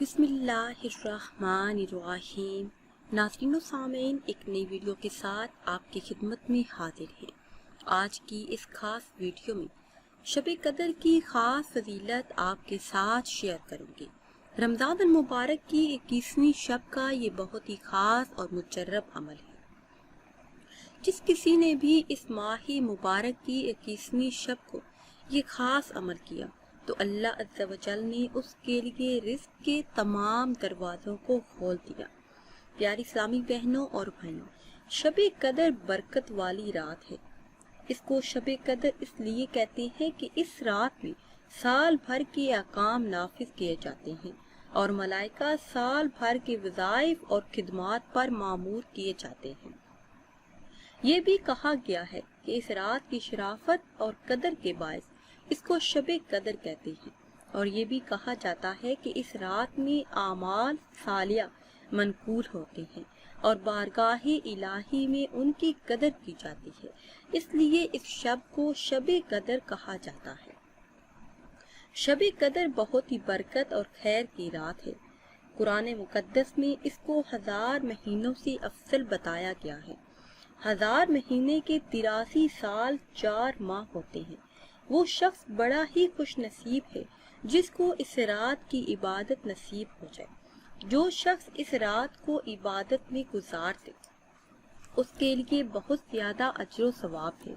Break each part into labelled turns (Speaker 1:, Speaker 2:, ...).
Speaker 1: بسم اللہ الرحمن الرحیم۔ ناظرین و سامعین، ایک نئی ویڈیو کے ساتھ آپ کی خدمت میں حاضر ہیں۔ آج کی اس خاص ویڈیو میں شب قدر کی خاص فضیلت آپ کے ساتھ شیئر کریں گے۔ رمضان المبارک کی 21ویں شب کا یہ بہت ہی خاص اور مجرب عمل ہے۔ جس کسی نے بھی اس ماہ مبارک کی 21ویں شب کو یہ خاص عمل کیا تو اللہ عز و جل نے اس کے لیے رزق کے تمام دروازوں کو کھول دیا۔ پیاری اسلامی بہنوں اور بھائیوں، شب قدر برکت والی رات ہے۔ اس کو شب قدر اس لیے کہتے ہیں کہ اس رات میں سال بھر کے احکام نافذ کیے جاتے ہیں اور ملائکہ سال بھر کے وظائف اور خدمات پر مامور کیے جاتے ہیں۔ یہ بھی کہا گیا ہے کہ اس رات کی شرافت اور قدر کے باعث اس کو شب قدر کہتے ہیں، اور یہ بھی کہا جاتا ہے کہ اس رات میں اعمال صالحہ منقول ہوتے ہیں اور بارگاہ الہی میں ان کی قدر کی جاتی ہے، اس لیے اس شب کو شب قدر کہا جاتا ہے۔ شب قدر بہت ہی برکت اور خیر کی رات ہے۔ قرآن مقدس میں اس کو 1000 مہینوں سے افضل بتایا گیا ہے۔ 1000 مہینے کے 83 سال 4 ماہ ہوتے ہیں۔ وہ شخص بڑا ہی خوش نصیب ہے جس کو اس رات کی عبادت نصیب ہو جائے۔ جو شخص اس رات کو عبادت میں گزار دے اس کے لیے بہت زیادہ اجر و ثواب ہے۔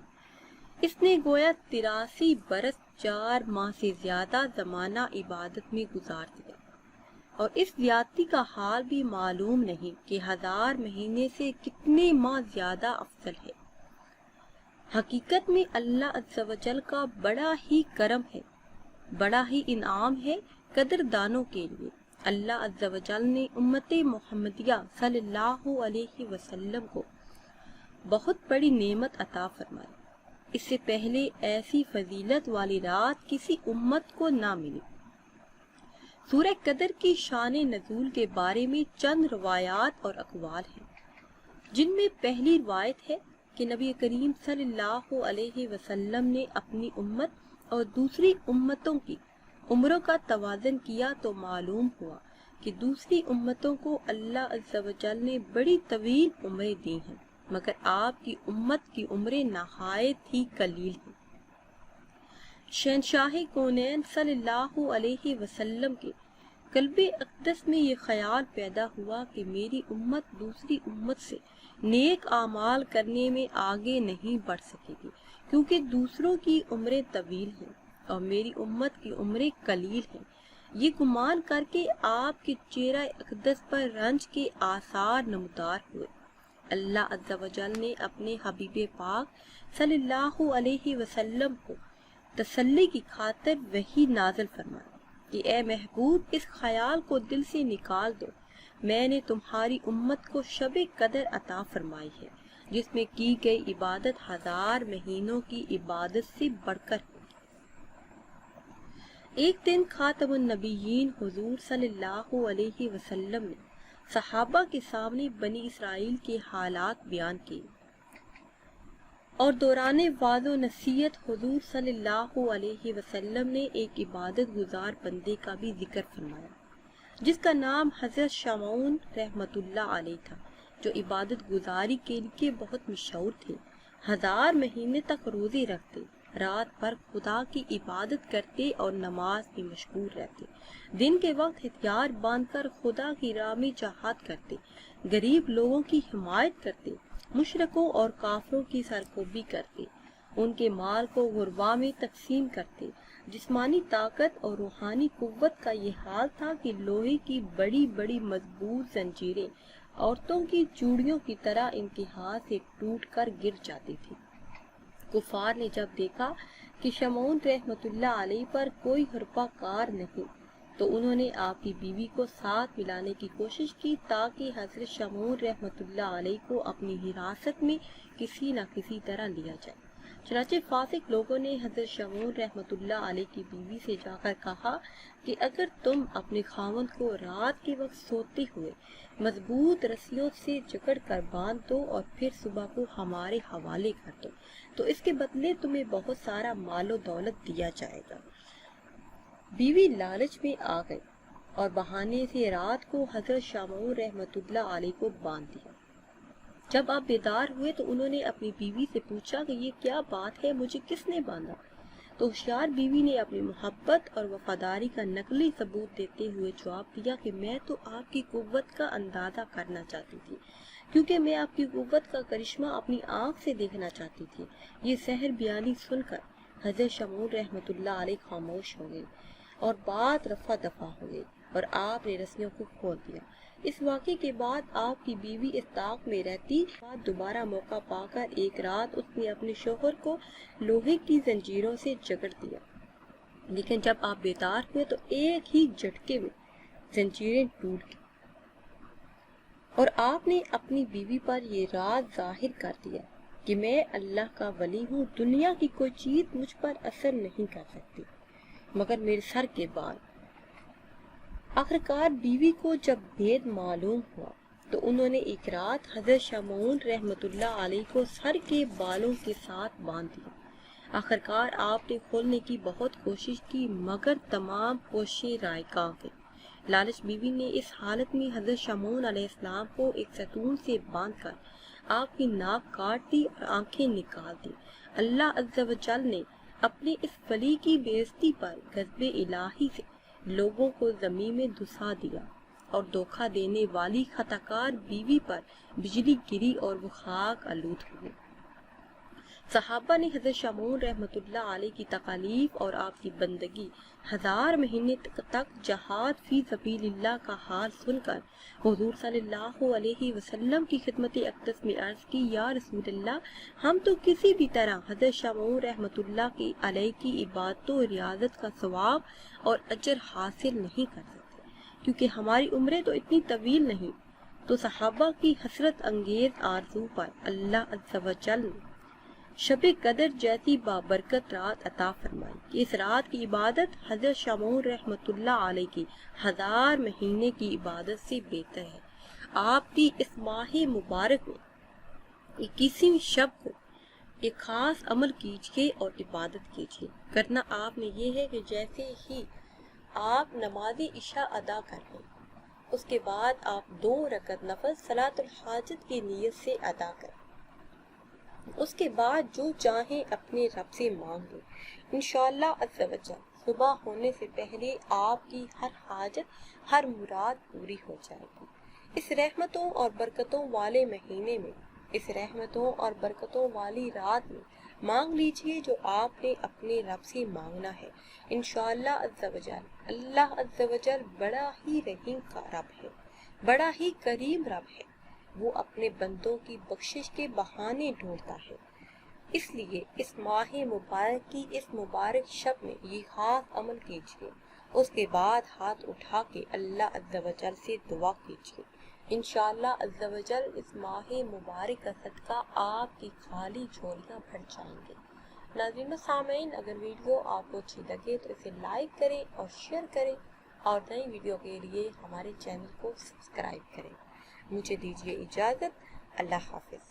Speaker 1: اس نے گویا 83 برس 4 ماہ سے زیادہ زمانہ عبادت میں گزار دیا، اور اس زیادتی کا حال بھی معلوم نہیں کہ 1000 مہینے سے کتنے ماہ زیادہ افضل ہے۔ حقیقت میں اللہ عز و جل کا بڑا ہی کرم ہے، بڑا ہی انعام ہے قدر دانوں کے لیے۔ اللہ عز و جل نے امت محمدیہ صلی اللہ علیہ وسلم کو بہت بڑی نعمت عطا فرمائی۔ اس سے پہلے ایسی فضیلت والی رات کسی امت کو نہ ملی۔ سورہ قدر کی شان نزول کے بارے میں چند روایات اور اقوال ہیں، جن میں پہلی روایت ہے کہ نبی کریم صلی اللہ علیہ وسلم نے اپنی امت اور دوسری امتوں کی عمروں کا توازن کیا تو معلوم ہوا کہ دوسری امتوں کو اللہ عز و جل نے بڑی طویل عمریں دی ہیں، مگر آپ کی امت کی عمریں نہایت ہی قلیل ہیں۔ شہنشاہ کونین صلی اللہ علیہ وسلم کے قلب اقدس میں یہ خیال پیدا ہوا کہ میری امت دوسری امت سے نیک اعمال کرنے میں آگے نہیں بڑھ سکے گی، کیونکہ دوسروں کی عمریں طویل ہیں اور میری امت کی عمریں قلیل ہیں۔ یہ گمان کر کے آپ کے چہرہ اقدس پر رنج کے آثار نمودار ہوئے۔ اللہ عز و جل نے اپنے حبیب پاک صلی اللہ علیہ وسلم کو تسلی کی خاطر وحی نازل فرمایا کہ اے محبوب، اس خیال کو دل سے نکال دو، میں نے تمہاری امت کو شب قدر عطا فرمائی ہے جس میں کی گئی عبادت 1000 مہینوں کی عبادت سے بڑھ کر ہوگی۔ ایک دن خاتم النبیین حضور صلی اللہ علیہ وسلم نے صحابہ کے سامنے بنی اسرائیل کے حالات بیان کیے، اور دوران وعظ و نصیحت حضور صلی اللہ علیہ وسلم نے ایک عبادت گزار بندے کا بھی ذکر فرمایا جس کا نام حضرت شمعون رحمت اللہ علیہ تھا، جو عبادت گزاری کے لیے بہت مشہور تھے۔ 1000 مہینے تک روزے رکھتے، رات بھر خدا کی عبادت کرتے اور نماز میں مشغول رہتے، دن کے وقت ہتھیار باندھ کر خدا کی راہ میں جہاد کرتے، غریب لوگوں کی حمایت کرتے، مشرکوں اور کافروں کی سرکوبی کرتے، ان کے مال کو غربا میں تقسیم کرتے۔ جسمانی طاقت اور روحانی قوت کا یہ حال تھا کہ لوہے کی بڑی بڑی مضبوط زنجیریں عورتوں کی چوڑیوں کی طرح ان کے ہاتھ سے ٹوٹ کر گر جاتی تھی۔ کفار نے جب دیکھا کہ شمعون رحمت اللہ علیہ پر کوئی حربہ کار نہیں تو انہوں نے آپ کی بیوی کو ساتھ ملانے کی کوشش کی تاکہ حضرت شمعون رحمت اللہ علیہ کو اپنی حراست میں کسی نہ کسی طرح لیا جائے۔ چنانچہ فاسق لوگوں نے حضرت شمعون رحمت اللہ علیہ کی بیوی سے جا کر کہا کہ اگر تم اپنے خاوند کو رات کے وقت سوتے ہوئے مضبوط رسیوں سے جکڑ کر باندھ دو اور پھر صبح کو ہمارے حوالے کر دو تو اس کے بدلے تمہیں بہت سارا مال و دولت دیا جائے گا۔ بیوی لالچ میں آ گئی اور بہانے سے رات کو حضرت شاہ مامون رحمۃ اللہ علیہ کو باندھ دیا۔ جب آپ بیدار ہوئے تو انہوں نے اپنی بیوی سے پوچھا کہ یہ کیا بات ہے، مجھے کس نے باندھا؟ تو ہوشیار بیوی نے اپنی محبت اور وفاداری کا نقلی ثبوت دیتے ہوئے جواب دیا کہ میں تو آپ کی قوت کا اندازہ کرنا چاہتی تھی، کیونکہ میں آپ کی قوت کا کرشمہ اپنی آنکھ سے دیکھنا چاہتی تھی۔ یہ سحر بیانی سن کر حضرت شاہ مامون رحمۃ اللہ علیہ خاموش ہو گئے اور بات رفع دفع ہو گئی اور آپ نے رسیوں کو کھول دیا۔ اس واقعے کے بعد آپ کی بیوی اس طاق میں رہتی، بعد دوبارہ موقع پا کر ایک رات اس نے اپنے شوہر کو لوہے کی زنجیروں سے جکڑ دیا، لیکن جب آپ بیدار ہوئے تو ایک ہی جھٹکے میں زنجیریں ٹوٹ گئیں اور آپ نے اپنی بیوی پر یہ راز ظاہر کر دیا کہ میں اللہ کا ولی ہوں، دنیا کی کوئی چیز مجھ پر اثر نہیں کر سکتی مگر میرے سر کے بال۔ آخرکار بیوی کو جب بھید معلوم ہوا تو انہوں نے ایک رات حضرت شاہ مامون رحمۃ اللہ علیہ کو سر کے بالوں کے ساتھ باندھ دیا۔ آخرکار آپ نے کھولنے کی بہت کوشش کی مگر تمام کوششیں رائگاں گئیں۔ لالچ بیوی نے اس حالت میں حضرت شاہ مامون علیہ السلام کو ایک ستون سے باندھ کر آپ کی ناک کاٹ دی اور آنکھیں نکال دی۔ اللہ عز و جل نے اپنے اس ولی کی بے عزتی پر غضب الہی سے لوگوں کو زمین میں دھسا دیا اور دھوکہ دینے والی خطا کار بیوی پر بجلی گری اور وہ خاک آلود ہوئی۔ صحابہ نے حضرت شاہ مامون رحمۃ اللہ علیہ کی تکالیف اور آپ کی بندگی 1000 مہینے تک جہاد فی سبیل اللہ کا حال سن کر حضور صلی اللہ علیہ وسلم کی خدمت اقدس میں عرض کی، یا رسول اللہ، ہم تو کسی بھی طرح حضرت شاہ مامون رحمۃ اللہ علیہ کی عبادت و ریاضت کا ثواب اور اجر حاصل نہیں کر سکتے، کیونکہ ہماری عمریں تو اتنی طویل نہیں۔ تو صحابہ کی حسرت انگیز آرزو پر اللہ عز و جل نے شب قدر جیسی بابرکت رات عطا فرمائی کہ اس رات کی عبادت حضرت شاہ مامون رحمۃ اللہ علیہ کی 1000 مہینے کی عبادت سے بہتر ہے۔ آپ کی اس ماہ مبارک میں 21ویں شب کو ایک خاص عمل کیجیے اور عبادت کیجیے۔ کرنا آپ نے یہ ہے کہ جیسے ہی آپ نماز عشاء ادا کر لیں، اس کے بعد آپ 2 رکعت نفل صلاۃ الحاجت کی نیت سے ادا کریں۔ اس کے بعد جو چاہیں اپنے رب سے مانگ لیں، انشاءاللہ عز و جل صبح ہونے سے پہلے آپ کی ہر حاجت، ہر مراد پوری ہو جائے گی۔ اس رحمتوں اور برکتوں والے مہینے میں، اس رحمتوں اور برکتوں والی رات میں مانگ لیجئے جو آپ نے اپنے رب سے مانگنا ہے۔ انشاءاللہ عز و جل اللہ عز و جل بڑا ہی رحیم کا رب ہے، بڑا ہی کریم رب ہے، وہ اپنے بندوں کی بخشش کے بہانے ڈھونڈتا ہے۔ اس لیے اس ماہ مبارک کی اس مبارک شب میں یہ خاص عمل کیجیے، اس کے بعد ہاتھ اٹھا کے اللہ عز و جل سے دعا کیجیے۔ انشاءاللہ عز و جل اس ماہ مبارک کا صدقہ آپ کی خالی جھولیاں بھر جائیں گے۔ ناظرین و سامعین، اگر ویڈیو آپ کو اچھی لگے تو اسے لائک کریں اور شیئر کریں اور نئی ویڈیو کے لیے ہمارے چینل کو سبسکرائب کریں۔ مجھے دیجیے اجازت، اللہ حافظ۔